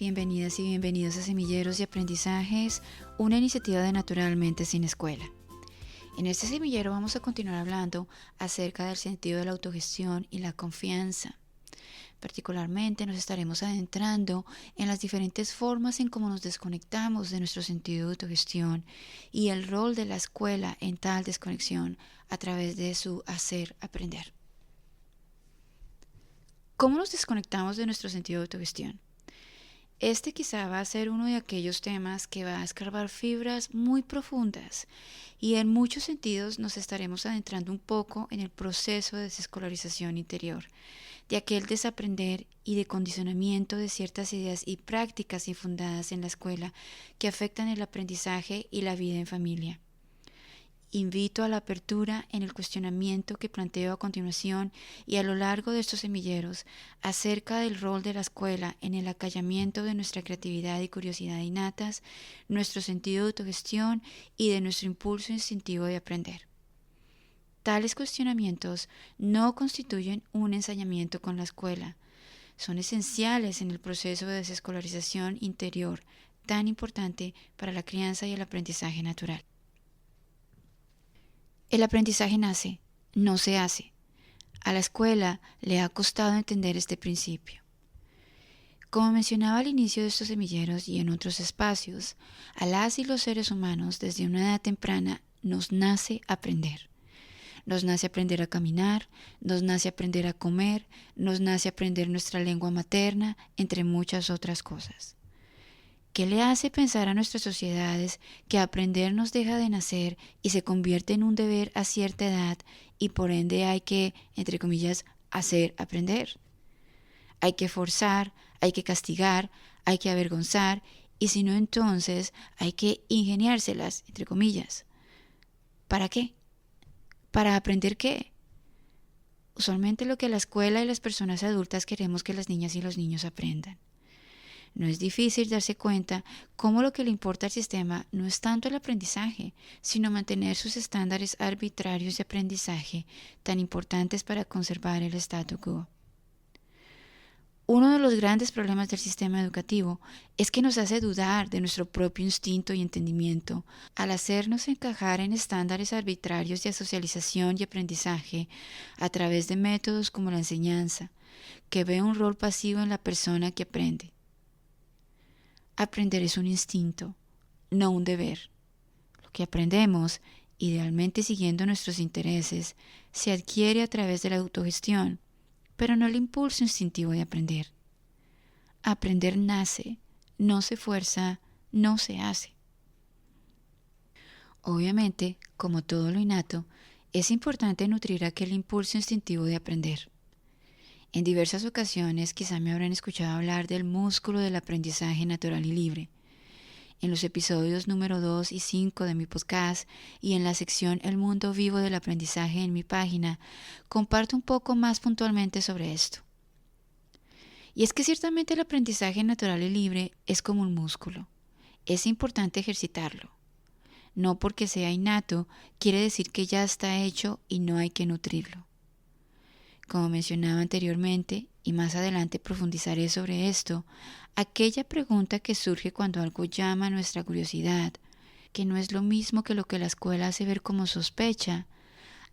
Bienvenidas y bienvenidos a Semilleros y Aprendizajes, una iniciativa de Naturalmente Sin Escuela. En este semillero vamos a continuar hablando acerca del sentido de la autogestión y la confianza. Particularmente nos estaremos adentrando en las diferentes formas en cómo nos desconectamos de nuestro sentido de autogestión y el rol de la escuela en tal desconexión a través de su hacer aprender. ¿Cómo nos desconectamos de nuestro sentido de autogestión? Este quizá va a ser uno de aquellos temas que va a escarbar fibras muy profundas y en muchos sentidos nos estaremos adentrando un poco en el proceso de desescolarización interior, de aquel desaprender y de condicionamiento de ciertas ideas y prácticas infundadas en la escuela que afectan el aprendizaje y la vida en familia. Invito a la apertura en el cuestionamiento que planteo a continuación y a lo largo de estos semilleros acerca del rol de la escuela en el acallamiento de nuestra creatividad y curiosidad innatas, nuestro sentido de autogestión y de nuestro impulso instintivo de aprender. Tales cuestionamientos no constituyen un ensañamiento con la escuela, son esenciales en el proceso de desescolarización interior tan importante para la crianza y el aprendizaje natural. El aprendizaje nace, no se hace. A la escuela le ha costado entender este principio. Como mencionaba al inicio de estos semilleros y en otros espacios, a las y los seres humanos desde una edad temprana nos nace aprender. Nos nace aprender a caminar, nos nace aprender a comer, nos nace aprender nuestra lengua materna, entre muchas otras cosas. ¿Qué le hace pensar a nuestras sociedades que aprender nos deja de nacer y se convierte en un deber a cierta edad y por ende hay que, entre comillas, hacer aprender? Hay que forzar, hay que castigar, hay que avergonzar y si no entonces hay que ingeniárselas, entre comillas. ¿Para qué? ¿Para aprender qué? Usualmente lo que la escuela y las personas adultas queremos que las niñas y los niños aprendan. No es difícil darse cuenta cómo lo que le importa al sistema no es tanto el aprendizaje, sino mantener sus estándares arbitrarios de aprendizaje tan importantes para conservar el statu quo. Uno de los grandes problemas del sistema educativo es que nos hace dudar de nuestro propio instinto y entendimiento al hacernos encajar en estándares arbitrarios de socialización y aprendizaje a través de métodos como la enseñanza, que ve un rol pasivo en la persona que aprende. Aprender es un instinto, no un deber. Lo que aprendemos, idealmente siguiendo nuestros intereses, se adquiere a través de la autogestión, pero no el impulso instintivo de aprender. Aprender nace, no se fuerza, no se hace. Obviamente, como todo lo innato, es importante nutrir aquel impulso instintivo de aprender. En diversas ocasiones quizá me habrán escuchado hablar del músculo del aprendizaje natural y libre. En los episodios número 2 y 5 de mi podcast y en la sección El mundo vivo del aprendizaje en mi página, comparto un poco más puntualmente sobre esto. Y es que ciertamente el aprendizaje natural y libre es como un músculo. Es importante ejercitarlo. No porque sea innato quiere decir que ya está hecho y no hay que nutrirlo. Como mencionaba anteriormente, y más adelante profundizaré sobre esto, aquella pregunta que surge cuando algo llama a nuestra curiosidad, que no es lo mismo que lo que la escuela hace ver como sospecha,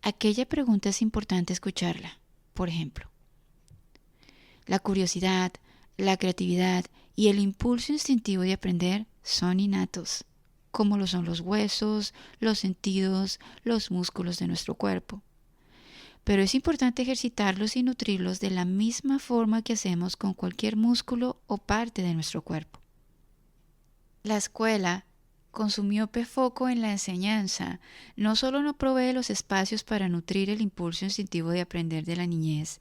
aquella pregunta es importante escucharla. Por ejemplo, la curiosidad, la creatividad y el impulso instintivo de aprender son innatos, como lo son los huesos, los sentidos, los músculos de nuestro cuerpo. Pero es importante ejercitarlos y nutrirlos de la misma forma que hacemos con cualquier músculo o parte de nuestro cuerpo. La escuela, con su miope foco en la enseñanza, no solo no provee los espacios para nutrir el impulso instintivo de aprender de la niñez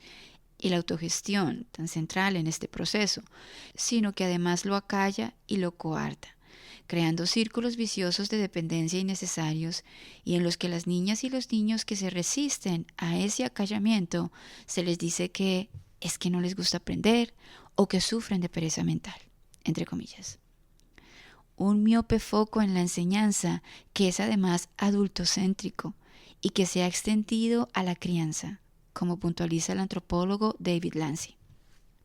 y la autogestión tan central en este proceso, sino que además lo acalla y lo coarta, creando círculos viciosos de dependencia innecesarios y en los que las niñas y los niños que se resisten a ese acallamiento se les dice que es que no les gusta aprender o que sufren de pereza mental, entre comillas. Un miope foco en la enseñanza que es además adultocéntrico y que se ha extendido a la crianza, como puntualiza el antropólogo David Lancy.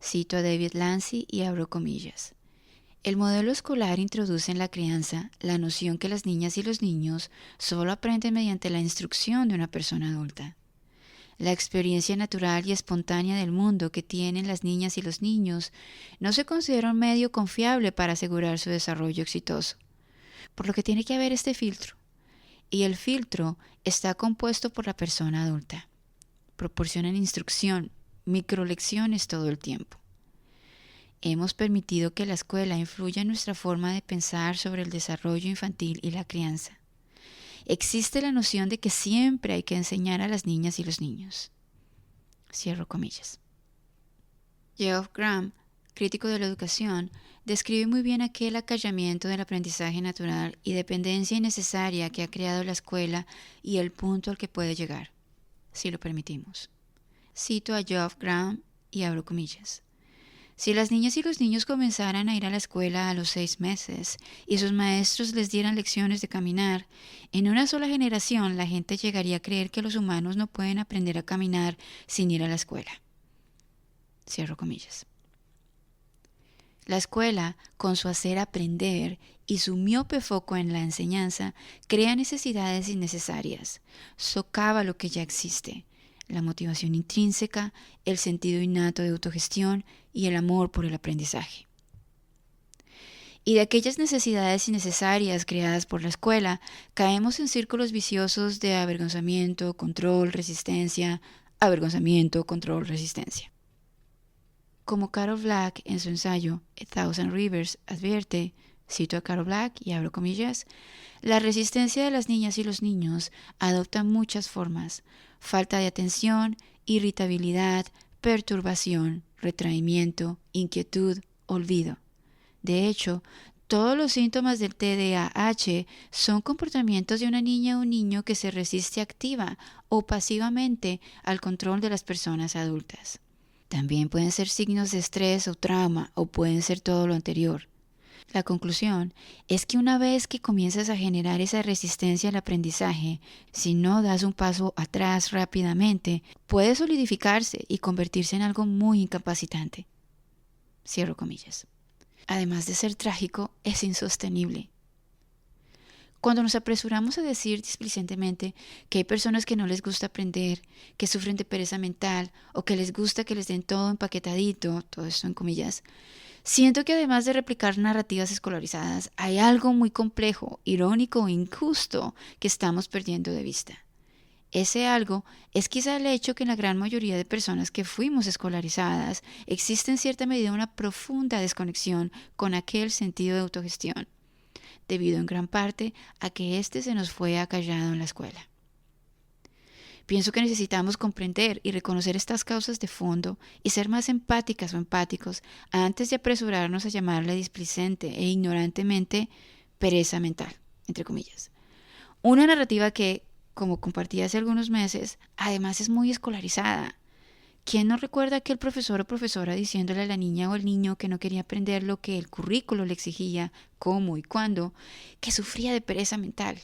Cito a David Lancy y abro comillas. El modelo escolar introduce en la crianza la noción que las niñas y los niños solo aprenden mediante la instrucción de una persona adulta. La experiencia natural y espontánea del mundo que tienen las niñas y los niños no se considera un medio confiable para asegurar su desarrollo exitoso, por lo que tiene que haber este filtro. Y el filtro está compuesto por la persona adulta. Proporcionan instrucción, microlecciones todo el tiempo. Hemos permitido que la escuela influya en nuestra forma de pensar sobre el desarrollo infantil y la crianza. Existe la noción de que siempre hay que enseñar a las niñas y los niños. Cierro comillas. Geoff Graham, crítico de la educación, describe muy bien aquel acallamiento del aprendizaje natural y dependencia innecesaria que ha creado la escuela y el punto al que puede llegar, si lo permitimos. Cito a Geoff Graham y abro comillas. Si las niñas y los niños comenzaran a ir a la escuela a los 6 meses y sus maestros les dieran lecciones de caminar, en una sola generación la gente llegaría a creer que los humanos no pueden aprender a caminar sin ir a la escuela. Cierro comillas. La escuela, con su hacer aprender y su miope foco en la enseñanza, crea necesidades innecesarias, socava lo que ya existe, la motivación intrínseca, el sentido innato de autogestión y el amor por el aprendizaje. Y de aquellas necesidades innecesarias creadas por la escuela, caemos en círculos viciosos de avergonzamiento, control, resistencia, avergonzamiento, control, resistencia. Como Carol Black en su ensayo A Thousand Rivers advierte, cito a Carol Black y abro comillas, la resistencia de las niñas y los niños adopta muchas formas: falta de atención, irritabilidad, perturbación, retraimiento, inquietud, olvido. De hecho, todos los síntomas del TDAH son comportamientos de una niña o un niño que se resiste activa o pasivamente al control de las personas adultas. También pueden ser signos de estrés o trauma, o pueden ser todo lo anterior. La conclusión es que una vez que comienzas a generar esa resistencia al aprendizaje, si no das un paso atrás rápidamente, puede solidificarse y convertirse en algo muy incapacitante. Cierro comillas. Además de ser trágico, es insostenible. Cuando nos apresuramos a decir displicentemente que hay personas que no les gusta aprender, que sufren de pereza mental o que les gusta que les den todo empaquetadito, todo esto en comillas, siento que además de replicar narrativas escolarizadas, hay algo muy complejo, irónico e injusto que estamos perdiendo de vista. Ese algo es quizá el hecho que en la gran mayoría de personas que fuimos escolarizadas existe en cierta medida una profunda desconexión con aquel sentido de autogestión, debido en gran parte a que éste se nos fue acallado en la escuela. Pienso que necesitamos comprender y reconocer estas causas de fondo y ser más empáticas o empáticos antes de apresurarnos a llamarle displicente e ignorantemente pereza mental, entre comillas. Una narrativa que, como compartí hace algunos meses, además es muy escolarizada. ¿Quién no recuerda a aquel profesor o profesora diciéndole a la niña o el niño que no quería aprender lo que el currículo le exigía, cómo y cuándo, que sufría de pereza mental?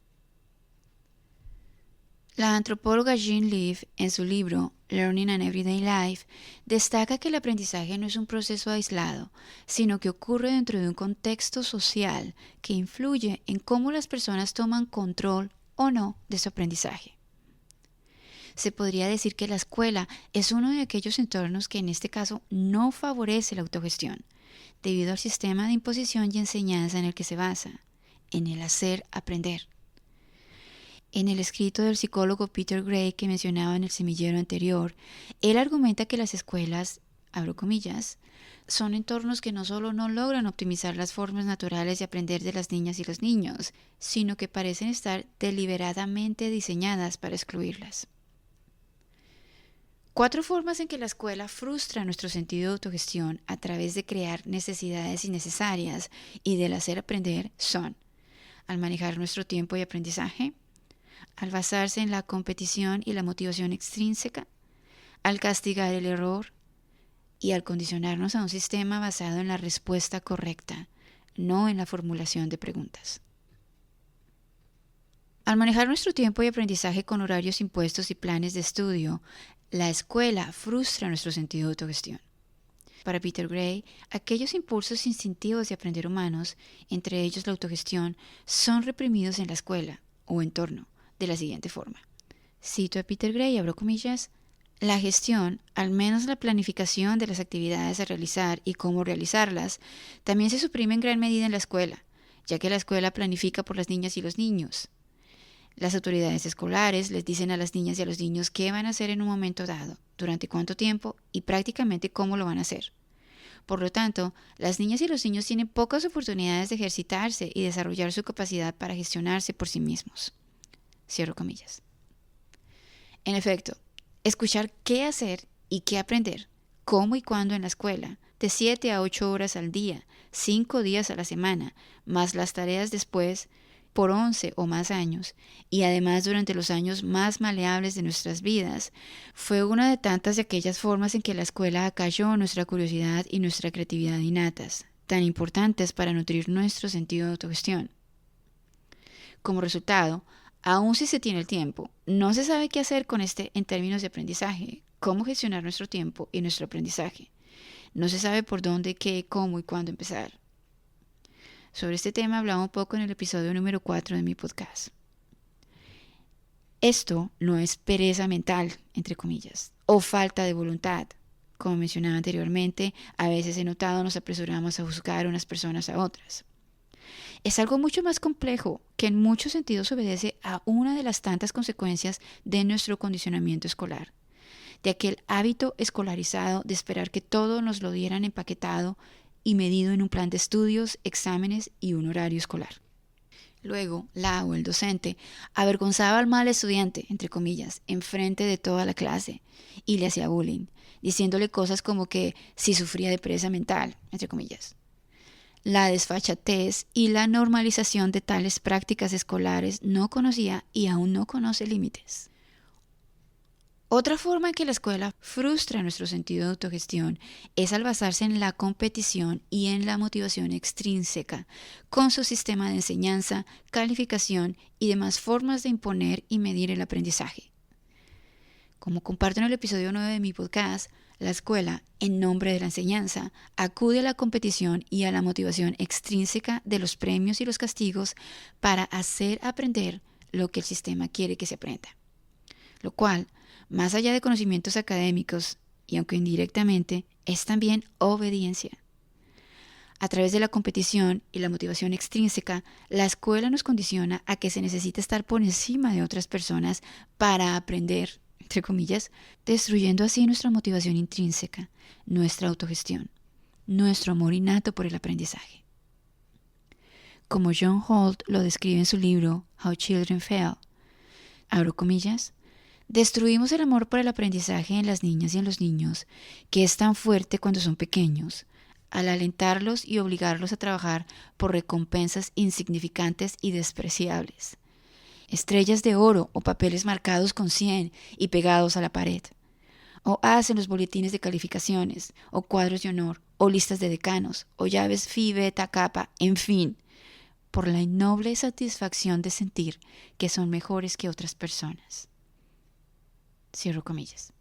La antropóloga Jean Leaf, en su libro Learning an Everyday Life, destaca que el aprendizaje no es un proceso aislado, sino que ocurre dentro de un contexto social que influye en cómo las personas toman control o no de su aprendizaje. Se podría decir que la escuela es uno de aquellos entornos que en este caso no favorece la autogestión, debido al sistema de imposición y enseñanza en el que se basa, en el hacer aprender. En el escrito del psicólogo Peter Gray que mencionaba en el semillero anterior, él argumenta que las escuelas, abro comillas, son entornos que no solo no logran optimizar las formas naturales de aprender de las niñas y los niños, sino que parecen estar deliberadamente diseñadas para excluirlas. 4 formas en que la escuela frustra nuestro sentido de autogestión a través de crear necesidades innecesarias y del hacer aprender son: al manejar nuestro tiempo y aprendizaje, al basarse en la competición y la motivación extrínseca, al castigar el error y al condicionarnos a un sistema basado en la respuesta correcta, no en la formulación de preguntas. Al manejar nuestro tiempo y aprendizaje con horarios impuestos y planes de estudio, la escuela frustra nuestro sentido de autogestión. Para Peter Gray, aquellos impulsos instintivos de aprender humanos, entre ellos la autogestión, son reprimidos en la escuela o entorno de la siguiente forma. Cito a Peter Gray, abro comillas: la gestión, al menos la planificación de las actividades a realizar y cómo realizarlas, también se suprime en gran medida en la escuela, ya que la escuela planifica por las niñas y los niños. Las autoridades escolares les dicen a las niñas y a los niños qué van a hacer en un momento dado, durante cuánto tiempo y prácticamente cómo lo van a hacer. Por lo tanto, las niñas y los niños tienen pocas oportunidades de ejercitarse y desarrollar su capacidad para gestionarse por sí mismos. Cierro comillas. En efecto, escuchar qué hacer y qué aprender, cómo y cuándo en la escuela, de 7 a 8 horas al día, 5 días a la semana, más las tareas después, por 11 o más años, y además durante los años más maleables de nuestras vidas, fue una de tantas de aquellas formas en que la escuela acalló nuestra curiosidad y nuestra creatividad innatas, tan importantes para nutrir nuestro sentido de autogestión. Como resultado, aun si se tiene el tiempo, no se sabe qué hacer con este en términos de aprendizaje, cómo gestionar nuestro tiempo y nuestro aprendizaje. No se sabe por dónde, qué, cómo y cuándo empezar. Sobre este tema hablaba un poco en el episodio número 4 de mi podcast. Esto no es pereza mental, entre comillas, o falta de voluntad. Como mencionaba anteriormente, a veces he notado nos apresuramos a juzgar unas personas a otras. Es algo mucho más complejo que en muchos sentidos obedece a una de las tantas consecuencias de nuestro condicionamiento escolar, de aquel hábito escolarizado de esperar que todo nos lo dieran empaquetado y medido en un plan de estudios, exámenes y un horario escolar. Luego, la o el docente avergonzaba al mal estudiante, entre comillas, enfrente de toda la clase y le hacía bullying, diciéndole cosas como que si sufría de pereza mental, entre comillas. La desfachatez y la normalización de tales prácticas escolares no conocía y aún no conoce límites. Otra forma en que la escuela frustra nuestro sentido de autogestión es al basarse en la competición y en la motivación extrínseca, con su sistema de enseñanza, calificación y demás formas de imponer y medir el aprendizaje. Como comparto en el episodio 9 de mi podcast, la escuela, en nombre de la enseñanza, acude a la competición y a la motivación extrínseca de los premios y los castigos para hacer aprender lo que el sistema quiere que se aprenda. Lo cual, más allá de conocimientos académicos, y aunque indirectamente, es también obediencia. A través de la competición y la motivación extrínseca, la escuela nos condiciona a que se necesita estar por encima de otras personas para aprender, entre comillas, destruyendo así nuestra motivación intrínseca, nuestra autogestión, nuestro amor innato por el aprendizaje. Como John Holt lo describe en su libro How Children Fail, abro comillas, destruimos el amor por el aprendizaje en las niñas y en los niños, que es tan fuerte cuando son pequeños, al alentarlos y obligarlos a trabajar por recompensas insignificantes y despreciables. Estrellas de oro o papeles marcados con 100 y pegados a la pared. O As en los boletines de calificaciones, o cuadros de honor, o listas de decanos, o llaves Phi, Beta, Kappa, en fin, por la innoble satisfacción de sentir que son mejores que otras personas. Cierro comillas.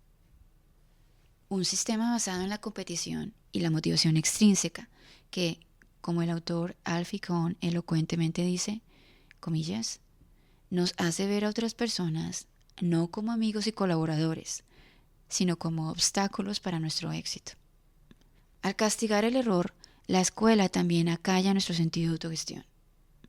Un sistema basado en la competición y la motivación extrínseca que, como el autor Alfie Kohn elocuentemente dice, comillas, nos hace ver a otras personas no como amigos y colaboradores, sino como obstáculos para nuestro éxito. Al castigar el error, la escuela también acalla nuestro sentido de autogestión.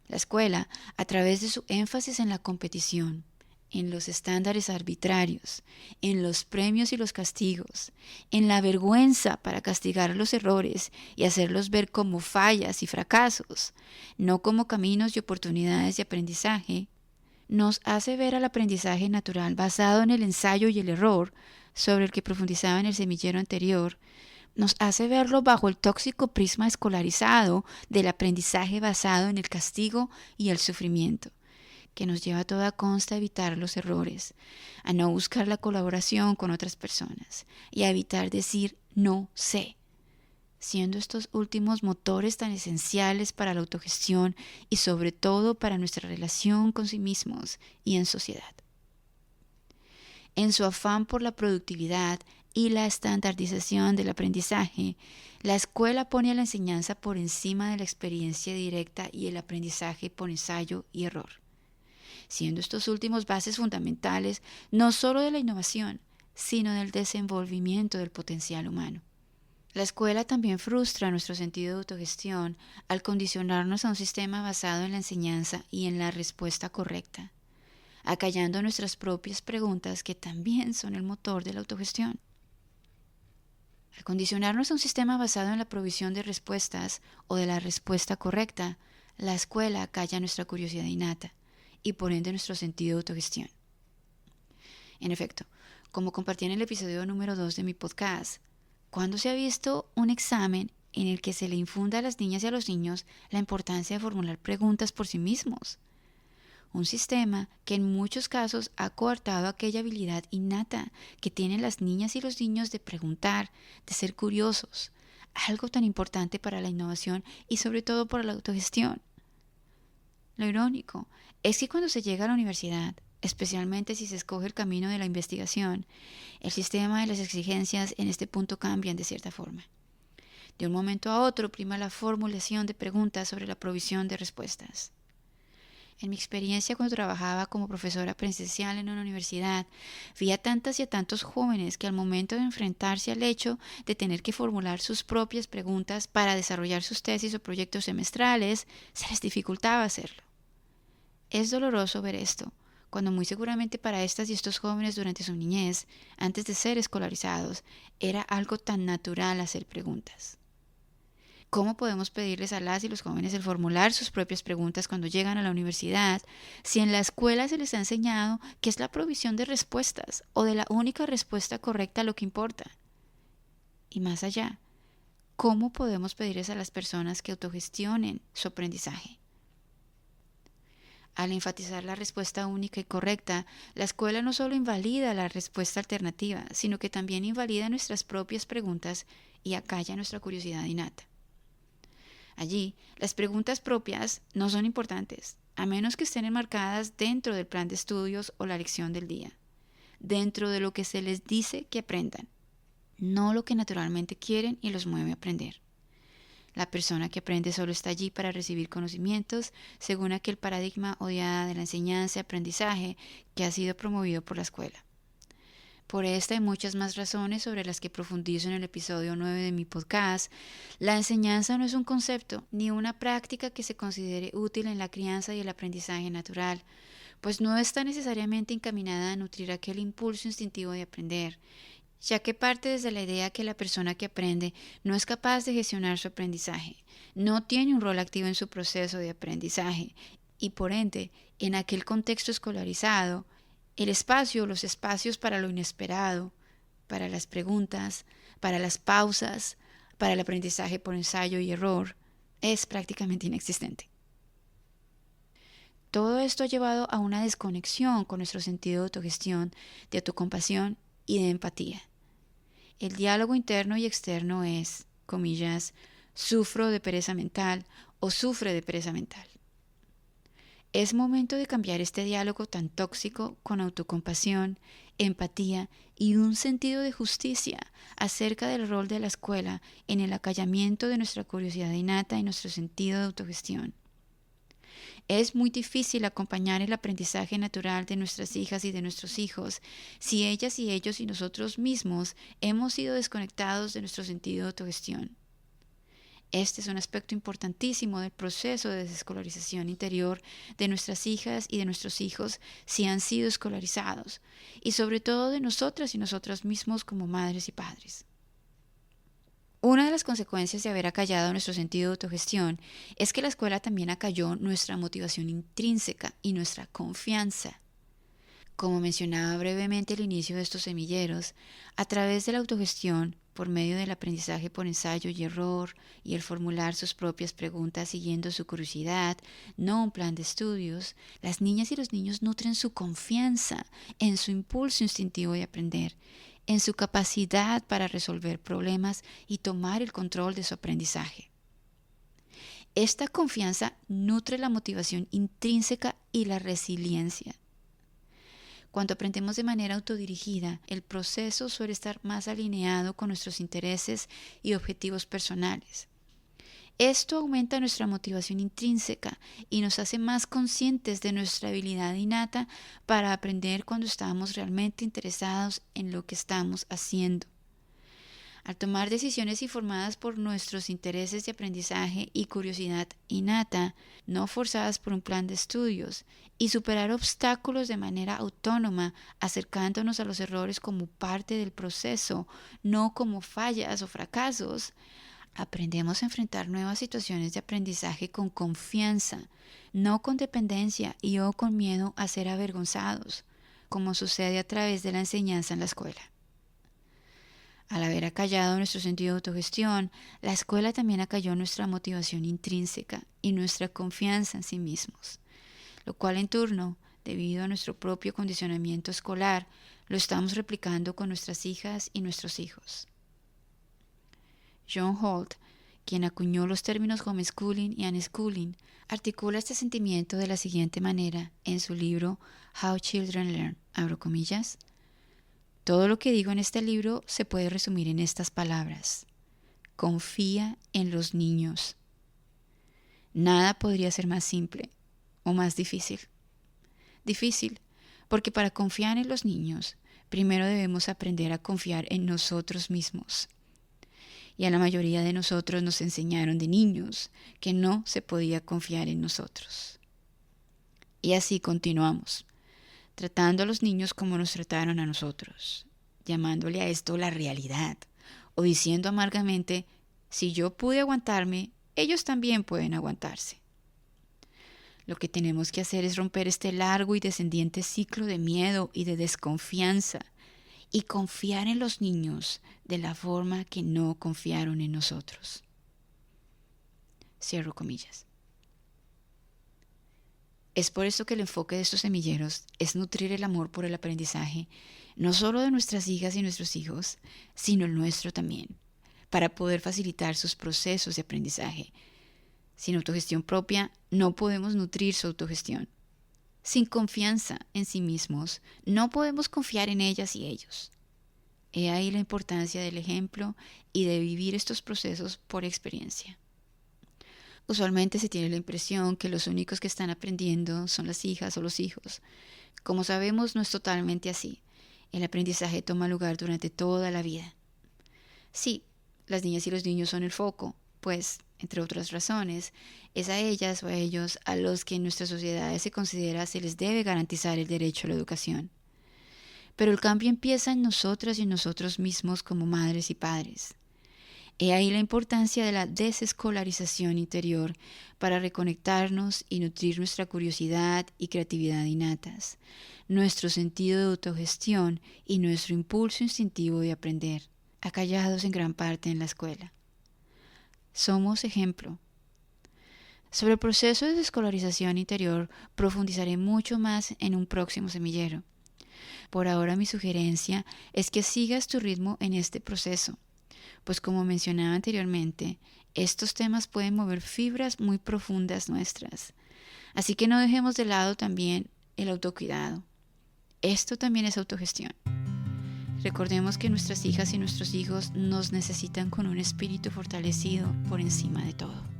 La escuela, a través de su énfasis en la competición, en los estándares arbitrarios, en los premios y los castigos, en la vergüenza para castigar los errores y hacerlos ver como fallas y fracasos, no como caminos y oportunidades de aprendizaje, nos hace ver al aprendizaje natural basado en el ensayo y el error, sobre el que profundizaba en el semillero anterior, nos hace verlo bajo el tóxico prisma escolarizado del aprendizaje basado en el castigo y el sufrimiento, que nos lleva a toda consta a evitar los errores, a no buscar la colaboración con otras personas y a evitar decir no sé, siendo estos últimos motores tan esenciales para la autogestión y sobre todo para nuestra relación con sí mismos y en sociedad. En su afán por la productividad y la estandarización del aprendizaje, la escuela pone a la enseñanza por encima de la experiencia directa y el aprendizaje por ensayo y error, siendo estos últimos bases fundamentales no solo de la innovación, sino del desenvolvimiento del potencial humano. La escuela también frustra nuestro sentido de autogestión al condicionarnos a un sistema basado en la enseñanza y en la respuesta correcta, acallando nuestras propias preguntas que también son el motor de la autogestión. Al condicionarnos a un sistema basado en la provisión de respuestas o de la respuesta correcta, la escuela acalla nuestra curiosidad innata y por ende nuestro sentido de autogestión. En efecto, como compartí en el episodio número 2 de mi podcast, ¿cuándo se ha visto un examen en el que se le infunda a las niñas y a los niños la importancia de formular preguntas por sí mismos? Un sistema que en muchos casos ha coartado aquella habilidad innata que tienen las niñas y los niños de preguntar, de ser curiosos, algo tan importante para la innovación y sobre todo para la autogestión. Lo irónico es que cuando se llega a la universidad, especialmente si se escoge el camino de la investigación, el sistema de las exigencias en este punto cambian de cierta forma. De un momento a otro prima la formulación de preguntas sobre la provisión de respuestas. En mi experiencia cuando trabajaba como profesora presencial en una universidad, vi a tantas y a tantos jóvenes que al momento de enfrentarse al hecho de tener que formular sus propias preguntas para desarrollar sus tesis o proyectos semestrales, se les dificultaba hacerlo. Es doloroso ver esto, cuando muy seguramente para estas y estos jóvenes durante su niñez, antes de ser escolarizados, era algo tan natural hacer preguntas. ¿Cómo podemos pedirles a las y los jóvenes el formular sus propias preguntas cuando llegan a la universidad si en la escuela se les ha enseñado que es la provisión de respuestas o de la única respuesta correcta lo que importa? Y más allá, ¿cómo podemos pedirles a las personas que autogestionen su aprendizaje? Al enfatizar la respuesta única y correcta, la escuela no solo invalida la respuesta alternativa, sino que también invalida nuestras propias preguntas y acalla nuestra curiosidad innata. Allí, las preguntas propias no son importantes, a menos que estén enmarcadas dentro del plan de estudios o la lección del día, dentro de lo que se les dice que aprendan, no lo que naturalmente quieren y los mueve a aprender. La persona que aprende solo está allí para recibir conocimientos, según aquel paradigma odiada de la enseñanza y aprendizaje que ha sido promovido por la escuela. Por esta y muchas más razones sobre las que profundizo en el episodio 9 de mi podcast, la enseñanza no es un concepto ni una práctica que se considere útil en la crianza y el aprendizaje natural, pues no está necesariamente encaminada a nutrir aquel impulso instintivo de aprender, ya que parte desde la idea que la persona que aprende no es capaz de gestionar su aprendizaje, no tiene un rol activo en su proceso de aprendizaje y por ende, en aquel contexto escolarizado, el espacio, los espacios para lo inesperado, para las preguntas, para las pausas, para el aprendizaje por ensayo y error, es prácticamente inexistente. Todo esto ha llevado a una desconexión con nuestro sentido de autogestión, de autocompasión y de empatía. El diálogo interno y externo es, comillas, sufro de pereza mental o sufre de pereza mental. Es momento de cambiar este diálogo tan tóxico con autocompasión, empatía y un sentido de justicia acerca del rol de la escuela en el acallamiento de nuestra curiosidad innata y nuestro sentido de autogestión. Es muy difícil acompañar el aprendizaje natural de nuestras hijas y de nuestros hijos si ellas y ellos y nosotros mismos hemos sido desconectados de nuestro sentido de autogestión. Este es un aspecto importantísimo del proceso de desescolarización interior de nuestras hijas y de nuestros hijos si han sido escolarizados, y sobre todo de nosotras y nosotros mismos como madres y padres. Una de las consecuencias de haber acallado nuestro sentido de autogestión es que la escuela también acalló nuestra motivación intrínseca y nuestra confianza. Como mencionaba brevemente al inicio de estos semilleros, a través de la autogestión, por medio del aprendizaje por ensayo y error y el formular sus propias preguntas siguiendo su curiosidad, no un plan de estudios, las niñas y los niños nutren su confianza en su impulso instintivo de aprender, en su capacidad para resolver problemas y tomar el control de su aprendizaje. Esta confianza nutre la motivación intrínseca y la resiliencia. Cuando aprendemos de manera autodirigida, el proceso suele estar más alineado con nuestros intereses y objetivos personales. Esto aumenta nuestra motivación intrínseca y nos hace más conscientes de nuestra habilidad innata para aprender cuando estamos realmente interesados en lo que estamos haciendo. Al tomar decisiones informadas por nuestros intereses de aprendizaje y curiosidad innata, no forzadas por un plan de estudios, y superar obstáculos de manera autónoma, acercándonos a los errores como parte del proceso, no como fallas o fracasos, aprendemos a enfrentar nuevas situaciones de aprendizaje con confianza, no con dependencia o con miedo a ser avergonzados, como sucede a través de la enseñanza en la escuela. Al haber acallado nuestro sentido de autogestión, la escuela también acalló nuestra motivación intrínseca y nuestra confianza en sí mismos, lo cual en turno, debido a nuestro propio condicionamiento escolar, lo estamos replicando con nuestras hijas y nuestros hijos. John Holt, quien acuñó los términos homeschooling y unschooling, articula este sentimiento de la siguiente manera en su libro How Children Learn, abro comillas. Todo lo que digo en este libro se puede resumir en estas palabras. Confía en los niños. Nada podría ser más simple o más difícil. Difícil, porque para confiar en los niños, primero debemos aprender a confiar en nosotros mismos. Y a la mayoría de nosotros nos enseñaron de niños que no se podía confiar en nosotros. Y así continuamos, tratando a los niños como nos trataron a nosotros, llamándole a esto la realidad, o diciendo amargamente, si yo pude aguantarme, ellos también pueden aguantarse. Lo que tenemos que hacer es romper este largo y descendiente ciclo de miedo y de desconfianza, y confiar en los niños de la forma que no confiaron en nosotros. Cierro comillas. Es por eso que el enfoque de estos semilleros es nutrir el amor por el aprendizaje, no solo de nuestras hijas y nuestros hijos, sino el nuestro también, para poder facilitar sus procesos de aprendizaje. Sin autogestión propia, no podemos nutrir su autogestión. Sin confianza en sí mismos, no podemos confiar en ellas y ellos. He ahí la importancia del ejemplo y de vivir estos procesos por experiencia. Usualmente se tiene la impresión que los únicos que están aprendiendo son las hijas o los hijos. Como sabemos, no es totalmente así. El aprendizaje toma lugar durante toda la vida. Sí, las niñas y los niños son el foco, pues, entre otras razones, es a ellas o a ellos a los que en nuestras sociedades se les debe garantizar el derecho a la educación. Pero el cambio empieza en nosotras y en nosotros mismos como madres y padres. He ahí la importancia de la desescolarización interior para reconectarnos y nutrir nuestra curiosidad y creatividad innatas, nuestro sentido de autogestión y nuestro impulso instintivo de aprender, acallados en gran parte en la escuela. Somos ejemplo. Sobre el proceso de desescolarización interior profundizaré mucho más en un próximo semillero. Por ahora mi sugerencia es que sigas tu ritmo en este proceso, pues como mencionaba anteriormente, estos temas pueden mover fibras muy profundas nuestras. Así que no dejemos de lado también el autocuidado. Esto también es autogestión. Recordemos que nuestras hijas y nuestros hijos nos necesitan con un espíritu fortalecido por encima de todo.